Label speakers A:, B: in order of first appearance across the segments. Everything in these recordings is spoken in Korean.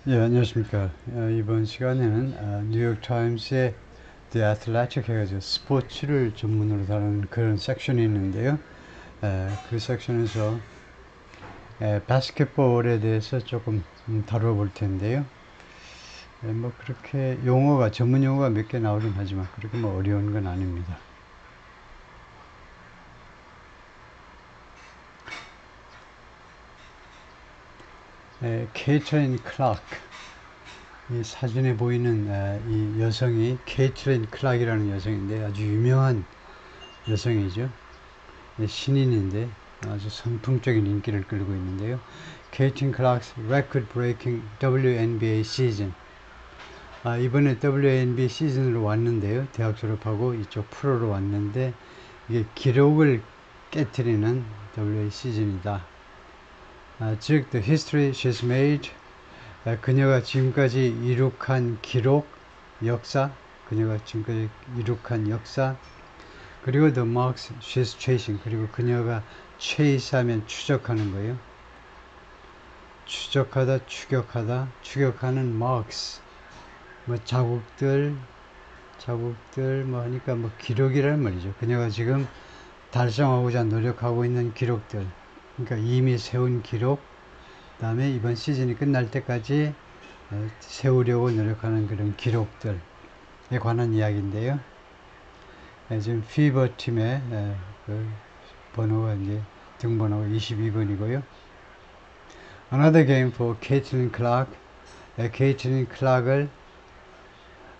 A: 예, 안녕하십니까. 이번 시간에는 뉴욕타임스의 The Athletic 해가지고 스포츠를 전문으로 다루는 그런 섹션이 있는데요. 그 섹션에서 바스켓볼에 대해서 조금 다뤄볼 텐데요. 뭐 그렇게 전문 용어가 몇 개 나오긴 하지만 그렇게 뭐 어려운 건 아닙니다. 케이트린 클라크, 이 사진에 보이는 이 여성이 케이트린 클락이라는 여성인데 아주 유명한 여성이죠. 신인인데 아주 선풍적인 인기를 끌고 있는데요. 케이튼 클락's record-breaking WNBA season. 이번에 WNBA 시즌으로 왔는데요. 대학 졸업하고 이쪽 프로로 왔는데 이게 기록을 깨트리는 WNBA 시즌이다. 즉, the history she's made. 그녀가 지금까지 이룩한 기록, 역사, 그녀가 지금까지 이룩한 역사, 그리고 the marks she's chasing, 그리고 그녀가 chase하면 추적하는 거예요. 추적하다, 추격하는 marks, 뭐 자국들 뭐 하니까 뭐 기록이라는 말이죠. 그녀가 지금 달성하고자 노력하고 있는 기록들, 그러니까 이미 세운 기록, 그 다음에 이번 시즌이 끝날 때까지 세우려고 노력하는 그런 기록들에 관한 이야기인데요. 지금 피버 팀의 그 번호가 이제 등번호가 22번이고요. Another game for Caitlin Clark. 케이틀린 클락을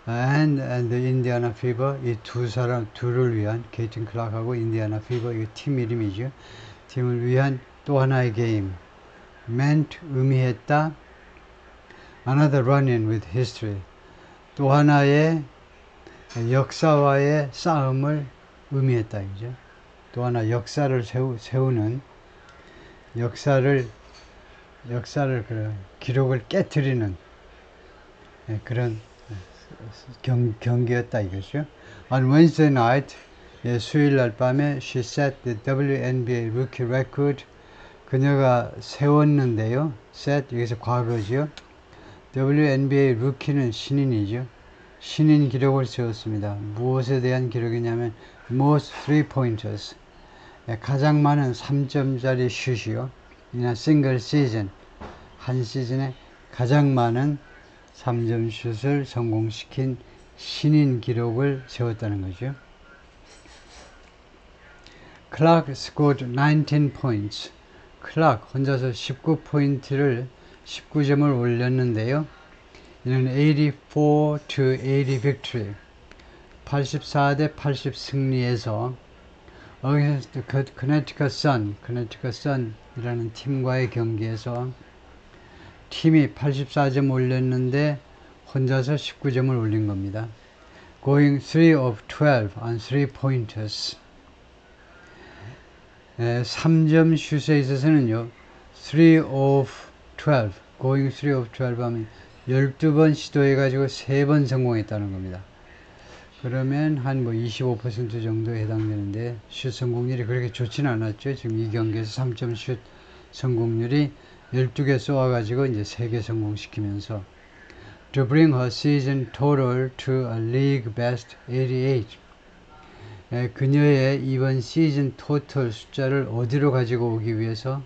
A: and the Indiana Fever, 이 둘을 위한, 케이틀린 클락하고 인디애나 피버, 이 팀 이름이죠. 팀을 위한 또 하나의 게임. meant, 의미했다. Another run-in with history. 또 하나의 역사와의 싸움을 의미했다, 이죠. 또 하나 역사를 세우는, 역사를 기록을 깨트리는 그런 경기였다 이거죠. On Wednesday night, 수요일 날 밤에 she set the WNBA rookie record. 그녀가 세웠는데요. set, 여기서 과거죠. WNBA 루키는 신인이죠. 신인 기록을 세웠습니다. 무엇에 대한 기록이냐면 most 3-pointers, 가장 많은 3점짜리 슛이요. in a single season, 한 시즌에 가장 많은 3점 슛을 성공시킨 신인 기록을 세웠다는 거죠. Clark scored 19 points. 클락 혼자서 19점을 올렸는데요. 이는 84-80 victory, 84대 80 승리에서 against the Connecticut Sun이라는 팀과의 경기에서 팀이 84점 올렸는데 혼자서 19점을 올린 겁니다. Going 3 of 12 on 3-pointers. 3점 슛에 있어서는요, 3 of 12, going 3 of 12 하면 12번 시도해가지고 3번 성공했다는 겁니다. 그러면 한 25% 정도에 해당되는데, 슛 성공률이 그렇게 좋지는 않았죠. 지금 이 경기에서 3점 슛 성공률이 12개 쏘아가지고 이제 3개 성공시키면서, to bring her season total to a league best 88. 그녀의 이번 시즌 토탈 숫자를 어디로 가지고 오기 위해서,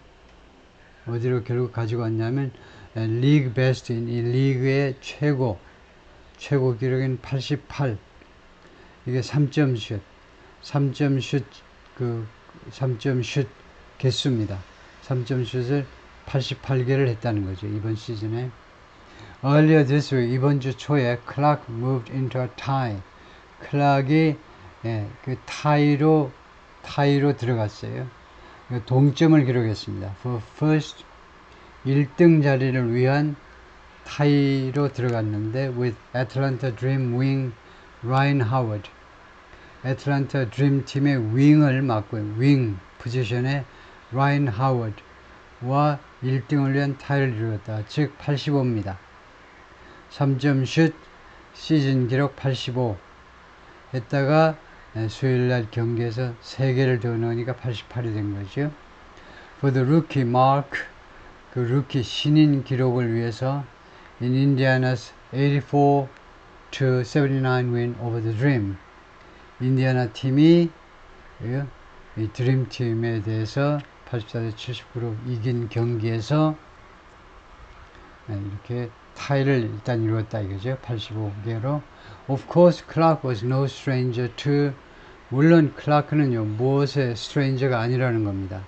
A: 어디로 결국 가지고 왔냐면 리그 베스트인 이 리그의 최고 기록인 88. 이게 3점 슛 개수입니다. 3점 슛을 88개를 했다는 거죠. 이번 시즌에. Earlier this week, 이번 주 초에 Clark moved into a tie. 클락이 그 타이로 들어갔어요. 동점을 기록했습니다. For first, 1등 자리를 위한 타이로 들어갔는데 with Atlanta Dream wing Ryan Howard. 애틀란타 드림 팀의 윙을 맡고 윙 포지션에 Ryan Howard와 1등을 위한 타이를 이루었다. 즉 85입니다. 3점 슛 시즌 기록 85 했다가 수요일날 경기에서 3개를 더 넣으니까 88이 된 거죠. For the rookie mark, 그 루키 신인 기록을 위해서 in Indiana's 84-79 win over the Dream. 인디애나 팀이 이 드림 팀에 대해서 84-79로 이긴 경기에서 이렇게 타이를 일단 이루었다 이거죠. 85개로. Of course, Clark was no stranger to. 물론 클라크는요 무엇에 stranger가 아니라는 겁니다.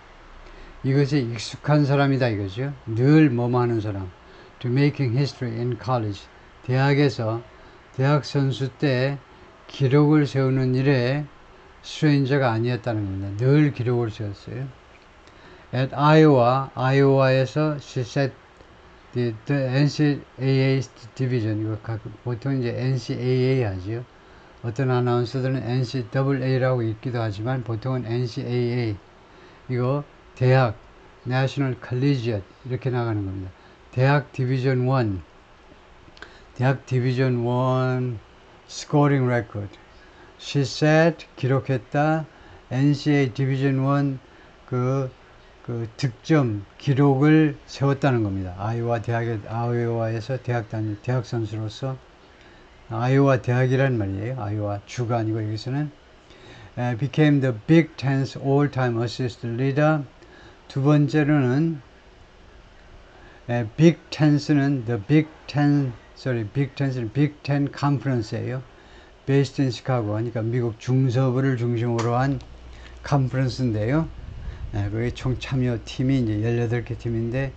A: 이것에 익숙한 사람이다 이거죠. 늘 뭐뭐 하는 사람. To making history in college. 대학에서 대학 선수 때 기록을 세우는 일에 stranger가 아니었다는 겁니다. 늘 기록을 세웠어요. At Iowa, 아이오와에서 she set the NCAA division. 이거 보통 이제 NCAA 하죠. 어떤 아나운서들은 NCAA라고 읽기도 하지만 보통은 NCAA. 이거 대학, National Collegiate 이렇게 나가는 겁니다. 대학 디비전 1, 대학 디비전 1 scoring record. She set 기록했다. NCAA 디비전 1 그 득점 기록을 세웠다는 겁니다. 아이오와에서 대학 선수로서 아이오와 대학이란 말이에요. 아이오와 주가 아니고 여기서는 became the Big Ten's all-time assist leader. 두 번째로는 Big Ten's Big Ten Conference예요. Based in Chicago. 그러니까 미국 중서부를 중심으로 한 컨퍼런스인데요. 거기 총 참여 팀이 이제 18개 팀인데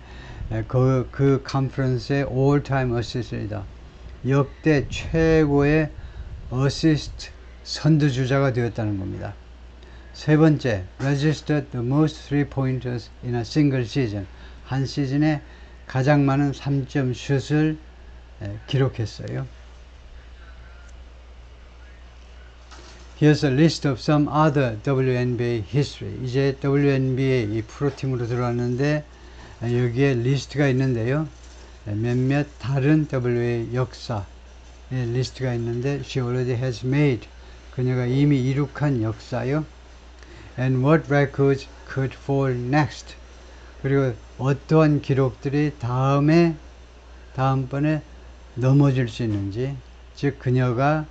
A: 그 컨퍼런스의 all-time assist leader. 역대 최고의 어시스트 선두주자가 되었다는 겁니다. 세 번째, registered the most 3-pointers in a single season. 한 시즌에 가장 많은 3점 슛을 기록했어요. Here's a list of some other WNBA history. 이제 WNBA 이 프로팀으로 들어왔는데 여기에 리스트가 있는데요. 몇몇 다른 WNBA 역사의 리스트가 있는데 she already has made. 그녀가 이미 이룩한 역사요. And what records could fall next. 그리고 어떠한 기록들이 다음번에 넘어질 수 있는지, 즉 그녀가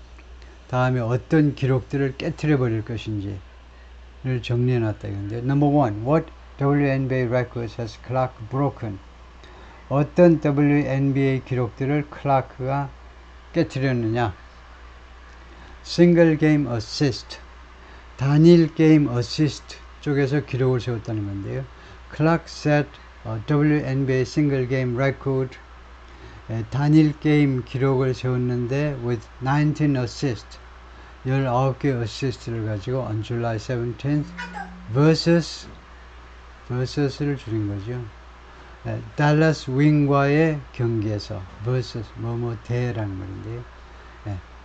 A: 다음에 어떤 기록들을 깨트려 버릴 것인지를 정리해 놨다 이건데. Number one, what WNBA records has Clark broken? 어떤 WNBA 기록들을 클라크가 깨트렸느냐? Single game assist, 단일 게임 어시스트 쪽에서 기록을 세웠다는 건데요. Clark set WNBA single game record, 단일 게임 기록을 세웠는데 with 19 assist, 19개 어시스트를 가지고 on July 17th versus를 줄인 거죠. 달라스 윙과의 경기에서 versus 뭐뭐 대라는 말인데요.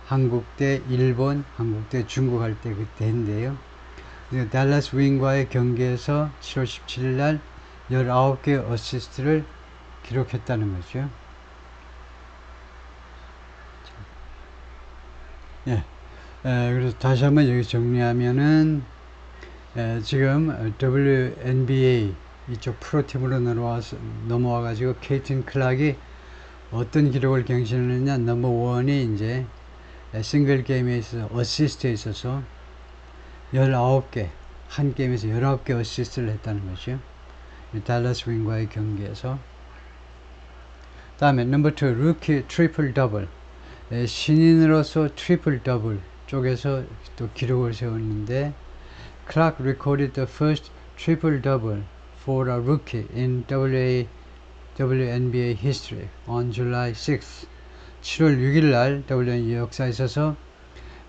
A: 한국 대 일본, 한국 대 중국 할 때 그 대인데요. 달라스 윙과의 경기에서 7월 17일 날 19개 어시스트를 기록했다는 거죠. 그래서 다시 한번 여기 정리하면은 지금 WNBA 이쪽 프로팀으로 넘어와 가지고 케이튼 클락이 어떤 기록을 경신했느냐. 넘버 원이 이제 싱글 게임에 있어서 어시스트에 있어서 19개, 한 게임에서 19개 어시스트를 했다는 거죠. 달라스 윙과의 경기에서. 다음에 넘버 2, 루키 트리플 더블. 신인으로서 트리플 더블 쪽에서 또 기록을 세웠는데 Clark recorded the first triple double for a rookie in WNBA history on July 6th. 7월 6일 날 WNBA 역사에 있어서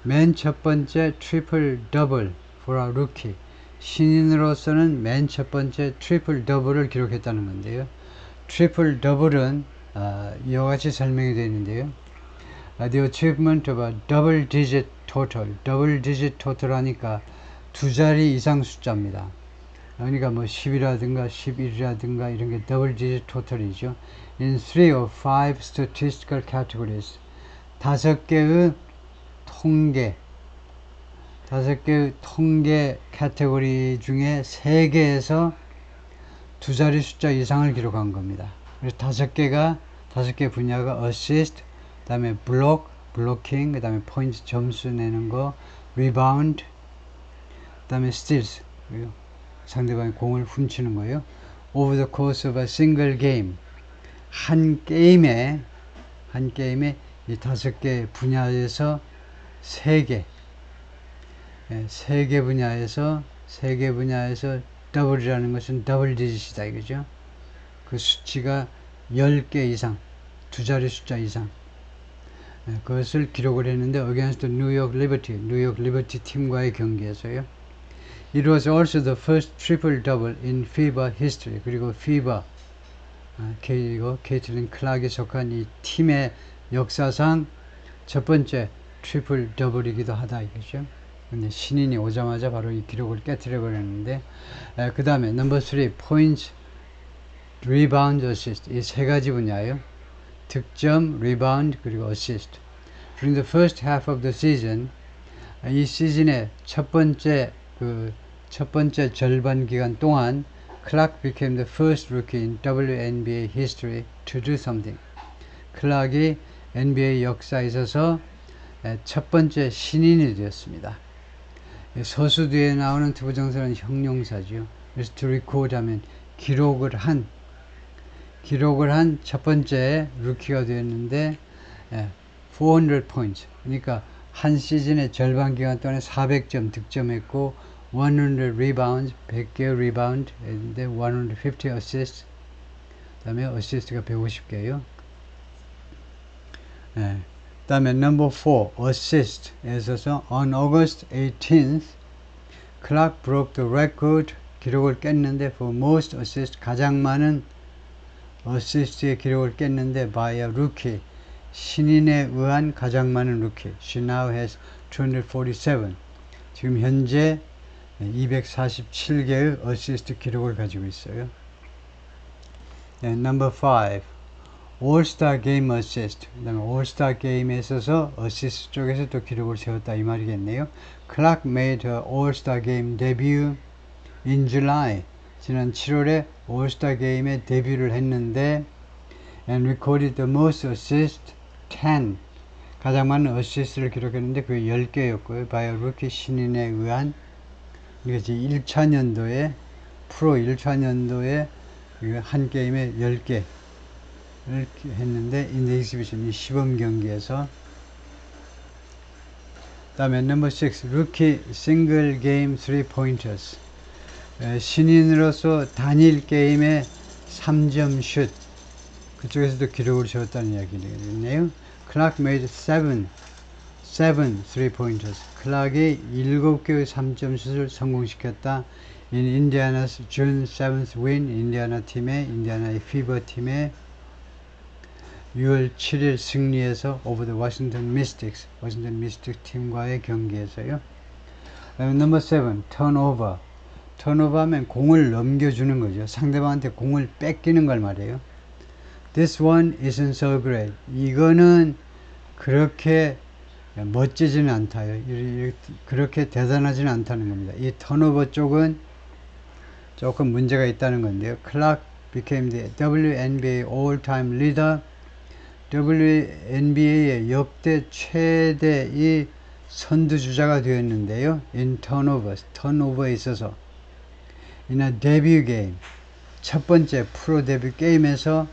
A: 맨 첫 번째 트리플 더블 for a rookie, 신인으로서는 맨 첫 번째 트리플 더블을 기록했다는 건데요. 트리플 더블은 이와 같이 설명이 되어 있는데요. The achievement of a double digit total. double digit total 하니까 두 자리 이상 숫자입니다. 그러니까 뭐 10이라든가 11이라든가 이런 게 double digit total이죠. In 3 or 5 statistical categories. 5개의 통계 카테고리 중에 3개에서 두 자리 숫자 이상을 기록한 겁니다. 그래서 5개가 다섯 개 분야가 assist, 그 다음에 block, blocking, 그 다음에 points 점수 내는 거, rebound, 그 다음에 steals, 상대방의 공을 훔치는 거예요. over the course of a single game, 한 게임에 이 다섯 개 분야에서 세 개 분야에서 더블이라는 것은 더블 디짓이다 이거죠. 그 수치가 10개 이상, 두 자리 숫자 이상, 그것을 기록을 했는데 against 뉴욕 리버티 팀과의 경기에서요. It was also the first triple double in FIBA history. 그리고 FIBA 케이틀린 클락에 속한 이 팀의 역사상 첫 번째 트리플 더블이기도 하다 이거죠. 근데 신인이 오자마자 바로 이 기록을 깨뜨려 버렸는데, 그 다음에 넘버 3 points, rebound, assist, 이 세 가지 분야예요. 득점, rebound, 그리고 assist. During the first half of the season, 이 시즌의 첫 번째 절반 기간 동안 Clark became the first rookie in WNBA history to do something. 클락이 NBA 역사에 있어서 첫 번째 신인이 되었습니다. 서수 뒤에 나오는 투부정사는 형용사죠. 그래서 to record 하면 기록을 한 첫 번째 루키가 되었는데 400 points, 그러니까 한 시즌의 절반 기간 동안에 400점 득점했고 100 rebounds, 100개 리바운드 했는데 150 assists, 그 다음에 어시스트가 150개예요. 그 다음에 number 4 assist에 있어서 on August 18th Clark broke the record, 기록을 깼는데 for most assist, 가장 많은 어시스트의 기록을 깼는데 by a rookie, 신인에 의한 가장 많은 루키. She now has 247. 지금 현재 247개의 어시스트 기록을 가지고 있어요. Number 5 All-Star Game Assist. 그 다음에 All-Star Game에 있어서 어시스트 쪽에서 또 기록을 세웠다 이 말이겠네요. Clark made her All-Star Game debut in July. 지난 7월에 All-Star Game에 데뷔를 했는데 and recorded the most assists, 10. 가장 많은 어시스트를 기록했는데 그게 10개였고요. by a rookie, 신인에 의한. 이것이 1차 년도에 프로 1차 년도에 한 게임에 10개 했는데 in the exhibition, 이 시범 경기에서. 그 다음에 number 6 rookie single game 3-pointers. 신인으로서 단일 게임에 3점 슛, 그쪽에서도 기록을 세웠다는 이야기네요. Clark made 7 3-pointers. 클락이 7개의 3점 슛을 성공시켰다. In Indiana's June 7th win, 인디아나 의 FIBA 팀의 6월 7일 승리에서 over the Washington Mystics 팀과의 경기에서요. Number 7, turnover. turnover 하면 공을 넘겨주는 거죠. 상대방한테 공을 뺏기는 걸 말해요. This one isn't so great. 이거는 그렇게 멋지지는 않다요. 그렇게 대단하지는 않다는 겁니다. 이 턴오버 쪽은 조금 문제가 있다는 건데요. Clark became the WNBA all-time leader. WNBA의 역대 최대의 선두주자가 되었는데요. In 턴오버에 있어서. In a debut game, 첫 번째 프로 데뷔 게임에서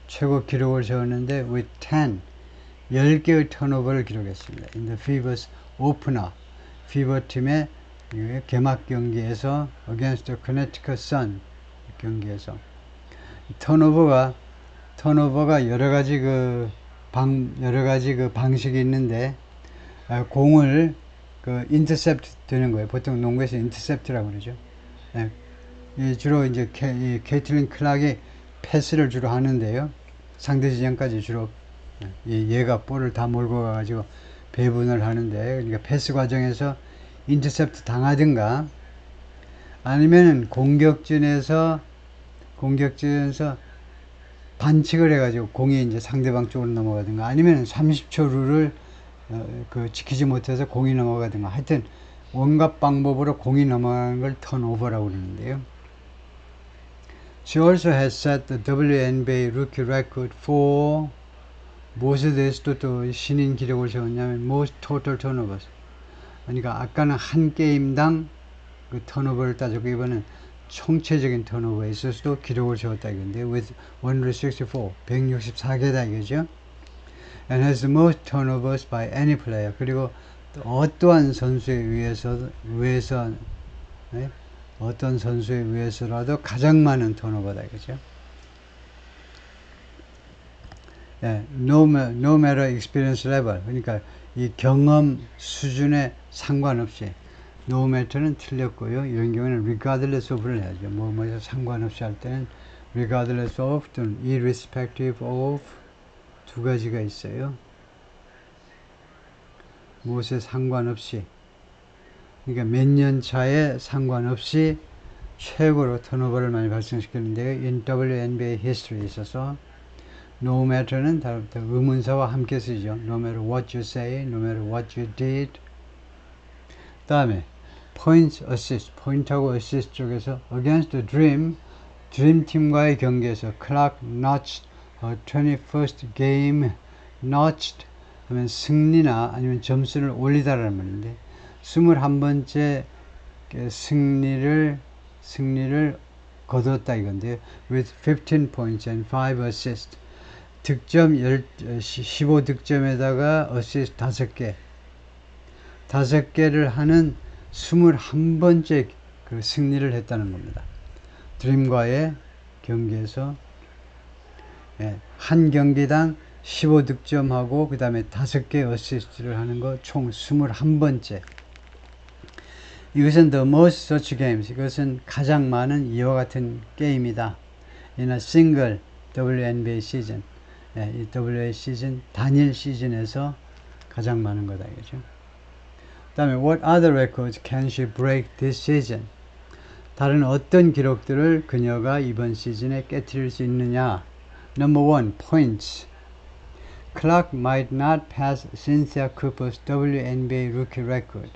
A: 최고 기록을 세웠는데 with 10개의 턴오버를 기록했습니다. In the FIBA's opener, FIBA 팀의 개막 경기에서 against the Connecticut Sun 경기에서. 턴오버가 여러 가지 방식이 있는데, 공을 인터셉트 되는 거예요. 보통 농구에서 인터셉트라고 그러죠. 주로 이제 케이틀린 클락이 패스를 주로 하는데요. 상대 지점까지 주로 얘가 볼을 다 몰고 가가지고 배분을 하는데, 그러니까 패스 과정에서 인터셉트 당하든가, 아니면 공격진에서 반칙을 해가지고 공이 이제 상대방 쪽으로 넘어가든가, 아니면 30초 룰을 지키지 못해서 공이 넘어가든가, 하여튼 온갖 방법으로 공이 넘어가는 걸 턴오버라고 그러는데요. She also has set the WNBA rookie record for 무엇에 대해서도 또 신인 기록을 세웠냐면 most total turnovers. 그러니까 아까는 한 게임당 그 턴오버를 따졌고 이번엔 총체적인 턴오버에 있어서도 기록을 세웠다 이건데 with 164, 164개다 이거죠. And has the most turnovers by any player. 그리고 또 어떠한 선수에 의해서 네? 어떤 선수에 의해서라도 가장 많은 턴오버다 이거죠. 예, no matter experience level. 그러니까 이 경험 수준에 상관없이 no matter는 틀렸고요. 이런 경우는 regardless of를 해야죠. 뭐에서 상관없이 할 때는 regardless of 또는 irrespective of 두 가지가 있어요. 무엇에 상관없이 그러니까 몇 년 차에 상관없이 최고로 턴오버를 많이 발생시켰는데요. in WNBA history에 있어서 no matter는 다음부터 의문사와 함께 쓰죠. no matter what you say, no matter what you did. 다음에 points, assist, 포인트하고 assist 쪽에서 against the dream 팀과의 경기에서 Clark notched her 21st game. notched 하면 승리나 아니면 점수를 올리다라는 말인데 21번째 승리를 거뒀다 이건데요. with 15 points and 5 assists. 득점 15득점에다가 어시스트 5개 5개를 하는 21번째 그 승리를 했다는 겁니다. 드림과의 경기에서 한 경기당 15득점하고 그 다음에 5개 어시스트를 하는 거 총 21번째. 이것은 the most such games. 이것은 가장 많은 이와 같은 게임이다. in a single WNBA season. 이 WNBA 시즌 단일 시즌에서 가장 많은 거다 이거죠. 다음에 what other records can she break this season? 다른 어떤 기록들을 그녀가 이번 시즌에 깨트릴 수 있느냐? Number 1, points. Clark might not pass Cynthia Cooper's WNBA rookie record.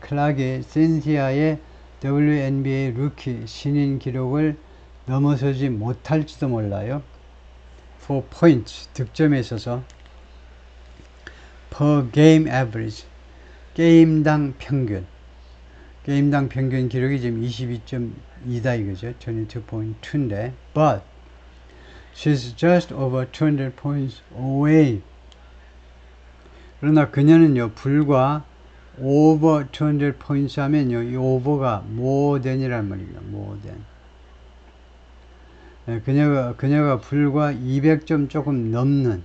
A: 클락이 신시아의 WNBA 루키 신인 기록을 넘어서지 못할지도 몰라요. For points, 득점에 있어서 per game average, 게임당 평균 기록이 지금 22.2다 이거죠. 22.2인데 but she's just over 200 points away. 그러나 그녀는요 불과 over 200 points 하면요 이 over가 more than이란 말입니다. more than. 그녀가 불과 200점 조금 넘는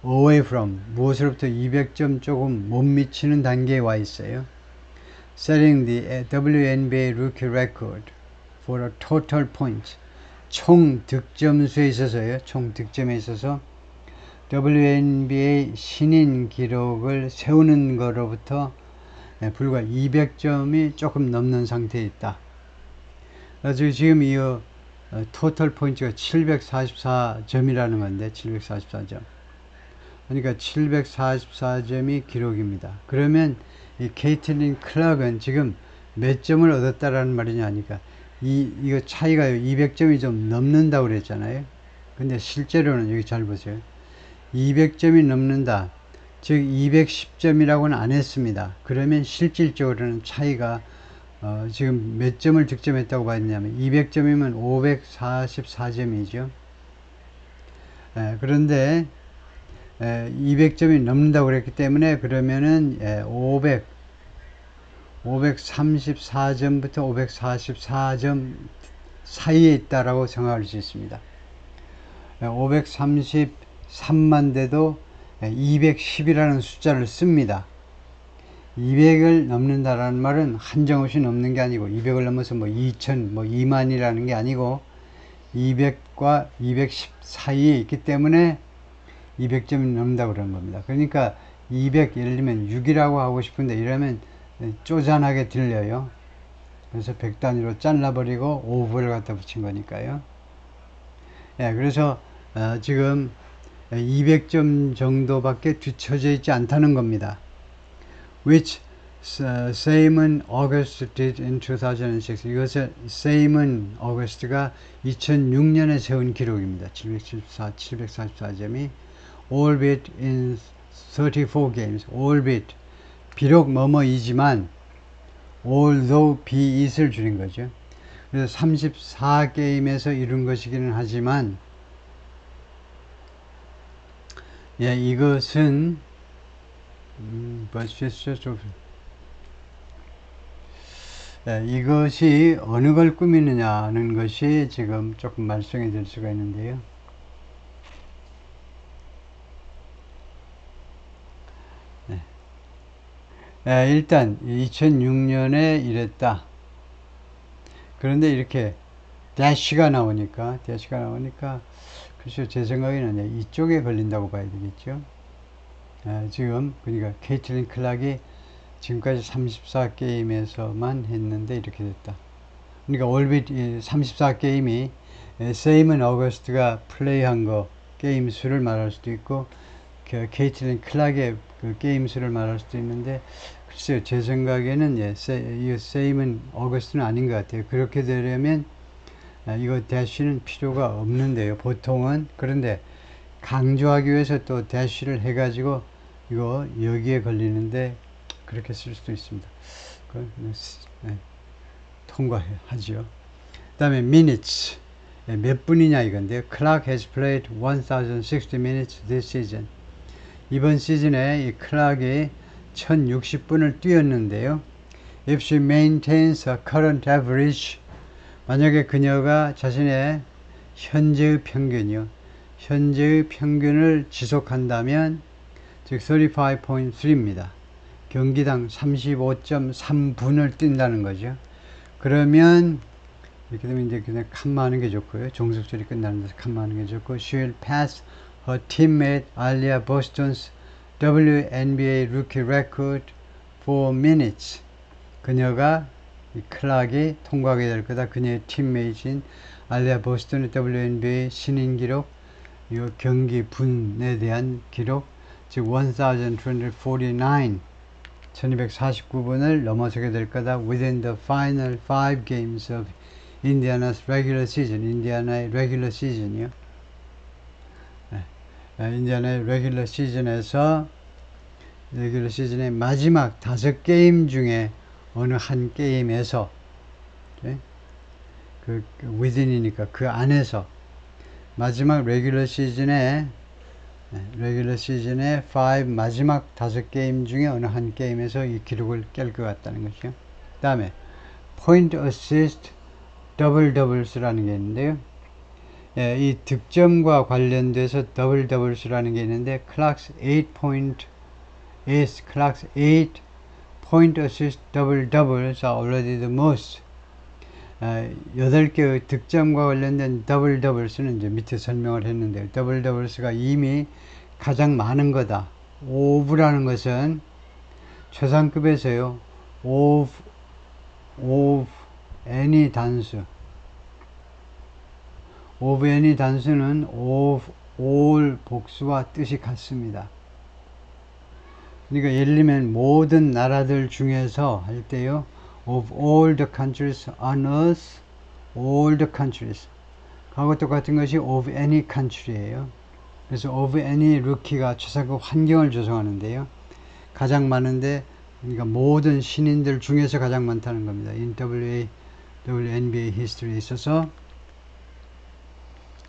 A: away from 무엇으로부터 200점 조금 못 미치는 단계에 와 있어요. setting the WNBA rookie record for a total point. 총 득점수에 있어서요. 총 득점에 있어서 WNBA 신인 기록을 세우는 거로부터 불과 200점이 조금 넘는 상태에 있다. 그래서 지금 이 토탈 포인트가 744점이라는 건데 744점. 그러니까 744점이 기록입니다. 그러면 이 케이틀린 클락은 지금 몇 점을 얻었다라는 말이냐 하니까 이거 차이가 200점이 좀 넘는다고 그랬잖아요. 근데 실제로는 여기 잘 보세요. 200점이 넘는다. 즉 210점이라고는 안 했습니다. 그러면 실질적으로는 차이가 지금 몇 점을 득점했다고 봐야 되냐면 200점이면 544점이죠. 그런데 200점이 넘는다고 그랬기 때문에 그러면은 534점부터 544점 사이에 있다라고 생각할 수 있습니다. 533만 대도 210이라는 숫자를 씁니다. 200을 넘는다라는 말은 한정없이 넘는 게 아니고 200을 넘어서 2000, 2만이라는 게 아니고 200과 210 사이에 있기 때문에 200점이 넘는다고 그러는 겁니다. 그러니까 200 예를 들면 6이라고 하고 싶은데 이러면 쪼잔하게 들려요. 그래서 100단위로 잘라버리고 5를 갖다 붙인 거니까요. 그래서 지금 200점 정도밖에 뒤쳐져 있지 않다는 겁니다. Which Seaman August did in 2006. 이것을 Seaman August가 2006년에 세운 기록입니다. 744점이 albeit in 34 games. albeit 비록 뭐뭐이지만 although be it을 줄인 거죠. 그래서 34게임에서 이룬 것이기는 하지만 예, 이것은 이것이 어느 걸 꾸미느냐는 것이 지금 조금 말썽이 될 수가 있는데요. 일단 2006년에 이랬다. 그런데 이렇게 대시가 나오니까 글쎄요, 제 생각에는 이쪽에 걸린다고 봐야 되겠죠. 지금 그러니까 케이틀린 클락이 지금까지 34게임에서만 했는데 이렇게 됐다. 그러니까 올빗 34게임이 세이먼 어거스트가 플레이한 거 게임 수를 말할 수도 있고 케이틀린 클락의 그 게임 수를 말할 수도 있는데 글쎄요, 제 생각에는 이 세이먼 어거스트는 아닌 것 같아요. 그렇게 되려면 이거 대쉬는 필요가 없는데요, 보통은. 그런데 강조하기 위해서 또 대쉬를 해가지고 이거 여기에 걸리는데 그렇게 쓸 수도 있습니다. 통과하죠. 그 다음에 minutes, 몇 분이냐 이건데요. Clark has played 1060 minutes this season. 이번 시즌에 이 클락이 1060분을 뛰었는데요. If she maintains a current average, 만약에 그녀가 자신의 현재의 평균을 지속한다면, 즉 35.3입니다. 경기당 35.3분을 뛴다는 거죠. 그러면 이렇게 되면 이제 그냥 칸마하는 게 좋고요. 종속절이 끝나는 데서 칸마하는 게 좋고, she'll pass her teammate Alia Boston's WNBA rookie record for minutes. 그녀가 이 클락이 통과하게 될 거다. 그녀의 팀메이트인 알리아 보스턴의 WNBA 신인 기록, 이 경기 분에 대한 기록, 즉 1249분을 넘어서게 될 거다. Within the final 5 games of Indiana's regular season. 인디아나의 regular season이요. 인디아나의 레귤러 시즌의 마지막 5게임 중에 어느 한 게임에서, 그 within이니까 그 안에서 마지막 레귤러 시즌의 5 마지막 5게임 중에 어느 한 게임에서 이 기록을 깰 것 같다는 것이요. 그 다음에 point assist double doubles라는 게 있는데요. 이 득점과 관련돼서 더블 더블스라는 게 있는데, Clark's 8 point assist double doubles are already the most. 8개의 득점과 관련된 더블 더블스는 이제 밑에 설명을 했는데요. 더블 더블스가 이미 가장 많은 거다. of라는 것은 최상급에서요, of any 단수, of any 단수는 of all 복수와 뜻이 같습니다. 그러니까 예를 들면 모든 나라들 중에서 할 때요, of all the countries on earth, all the countries 하고 똑같은 것이 of any country예요. 그래서 of any rookie가 최상급 환경을 조성하는데요, 가장 많은데, 그러니까 모든 신인들 중에서 가장 많다는 겁니다. in WNBA history에 있어서.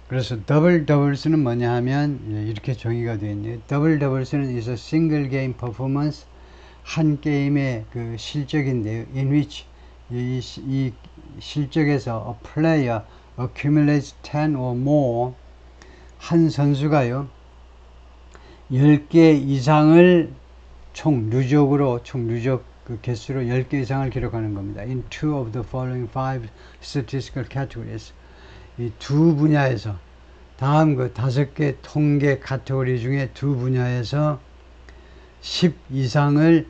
A: 그래서 더블 더블스는 뭐냐 하면 이렇게 정의가 되어 있네요. 더블 더블스는 is a single game performance, 한 게임의 그 실적인데요. in which 이 실적에서 a player accumulates 10 or more, 한 선수가요 10개 이상을 총 누적 그 개수로 10개 이상을 기록하는 겁니다. in two of the following 5 statistical categories. 이 두 분야에서, 다음 그 5개 통계 카테고리 중에 두 분야에서 10 이상을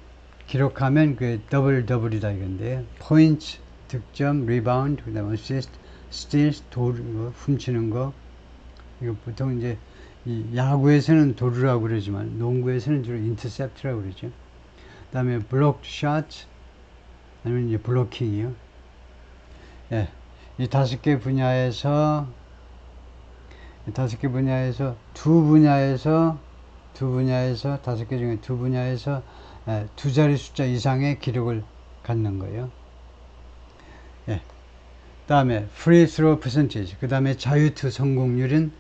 A: 기록하면 그 더블 더블이다 이건데요. 포인트, 득점, 리바운드, 그 다음에 어시스트, 스틸, 훔치는 거. 이거 보통 이제 이 야구에서는 도루라고 그러지만 농구에서는 주로 인터셉트라고 그러죠. 다음에 blocked shots, 아니면 이제 블로킹이요. 예, 이 5개 분야에서 두 분야에서 5개 중에 두 분야에서 두 자리 숫자 이상의 기록을 갖는 거예요. 예. 다음에 free throw percentage, 그 다음에 자유투 성공률은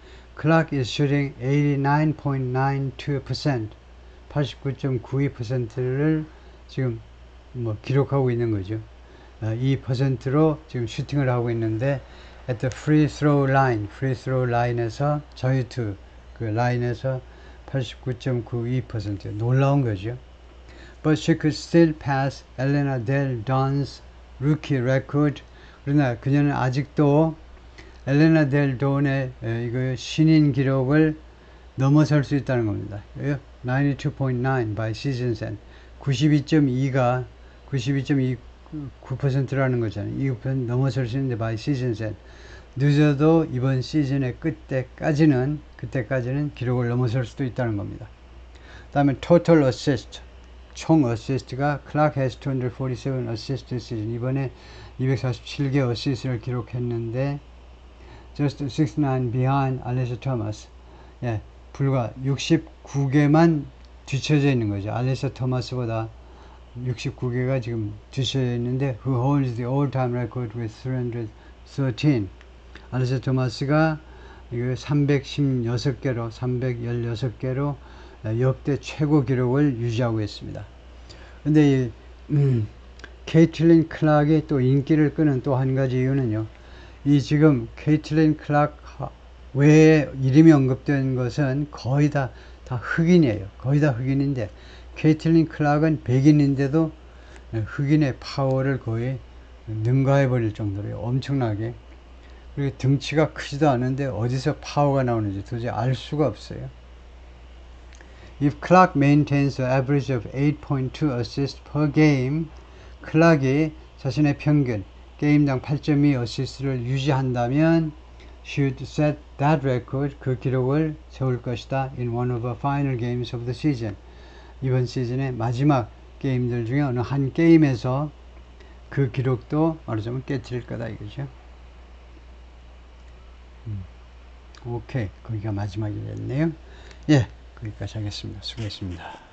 A: Clark is shooting 89.92%, 89.92%를 지금 뭐 기록하고 있는 거죠. 이 퍼센트로 지금 슈팅을 하고 있는데 at the free throw line에서 자유투 그 라인에서 89.92% 놀라운 거죠. But she could still pass Elena Del Don's rookie record. 그러나 그녀는 아직도 엘레나 델 돈의 이거 신인 기록을 넘어설 수 있다는 겁니다. 92.9 by season's end. 92.2가 92.29%라는 거잖아요. 2% 넘어설 수 있는데 by season's end. 늦어도 이번 시즌의 그때까지는 기록을 넘어설 수도 있다는 겁니다. 다음에 total assist, 총 어시스트가 Clark has 247 assist this season. 이번에 247개 어시스트를 기록했는데 just 69 behind Alyssa Thomas. 예, 불과 69개만 뒤쳐져 있는 거죠. 알리사 토마스보다 69개가 지금 뒤쳐져 있는데 who holds the all-time record with 313. 알리사 토마스가 이거 316개로 역대 최고 기록을 유지하고 있습니다. 근데 케이틀린 클락이 또 인기를 끄는 또 한 가지 이유는요. 이 지금 케이틀린 클락 외에 이름이 언급된 것은 거의 다 흑인이에요. 거의 다 흑인인데 케이틀린 클락은 백인인데도 흑인의 파워를 거의 능가해 버릴 정도로 엄청나게, 그리고 등치가 크지도 않은데 어디서 파워가 나오는지 도저히 알 수가 없어요. If Clark maintains an average of 8.2 assists per game, 클락이 자신의 평균 게임당 8.2 어시스트를 유지한다면 should set that record, 그 기록을 세울 것이다 in one of the final games of the season. 이번 시즌의 마지막 게임들 중에 어느 한 게임에서 그 기록도 말하자면 깨뜨릴 거다 이거죠. 오케이, 거기가 마지막이겠네요. 예, 거기까지 하겠습니다. 수고했습니다.